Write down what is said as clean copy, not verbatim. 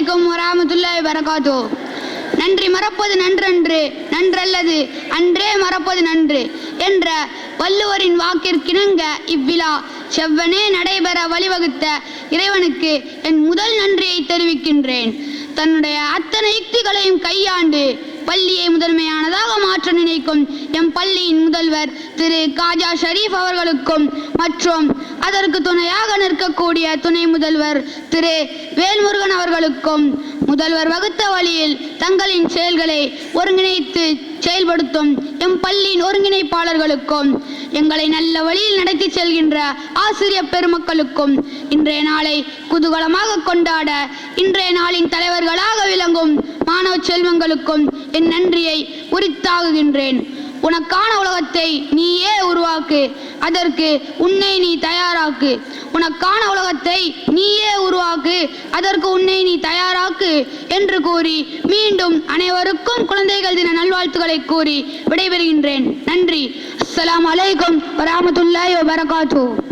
அலைக்கும் வரஹ்மத்துல்லாஹி வபரகாத்துஹு. நன்றி மறப்பது நன்றன்று, நன்றல்லது அன்றே மறப்பது நன்று என்ற வள்ளுவரின் வாக்கிற்கிணங்க இவ்விழா செவ்வனே நடைபெற வழிவகுத்த இறைவனுக்கு என் முதல் நன்றியை தெரிவிக்கின்றேன். தன்னுடைய அத்தனை யுக்திகளையும் கையாண்டு பள்ளியை முதன்மையானதாக மாற்ற நினைக்கும் எம் பள்ளியின் முதல்வர் திரு காஜா ஷரீஃப் அவர்களுக்கும் மற்றும் அதற்கு துணையாக நிற்கக்கூடிய துணை முதல்வர் திரு வேல்முருகன் அவர்களுக்கும் முதல்வர் வகுத்த வழியில் தங்களின் செயல்களை ஒருங்கிணைத்து செயல்படுத்தும் எம் பள்ளியின் ஒருங்கிணைப்பாளர்களுக்கும் எங்களை நல்ல வழியில் நடத்தி செல்கின்ற ஆசிரியர் பெருமக்களுக்கும் இன்றைய நாளை குதூகலமாக கொண்டாட இன்றைய நாளின் தலைவர்களாக விளங்கும் மாணவ செல்வங்களுக்கும் என் நன்றியை உரித்தாகுகின்றேன். உனக்கான உலகத்தை நீயே உருவாக்கு, அதற்கு உன்னை நீ தயாராக்கு. உனக்கான உலகத்தை நீயே உருவாக்கு, அதற்கு உன்னை நீ தயாராக்கு என்று கூறி மீண்டும் அனைவருக்கும் குழந்தைகள் தின நல்வாழ்த்துக்களை கூறி விடைபெறுகின்றேன். நன்றி. அஸ்ஸலாமு அலைக்கும் வரஹ்மத்துல்லாஹி வபரகாத்துஹு.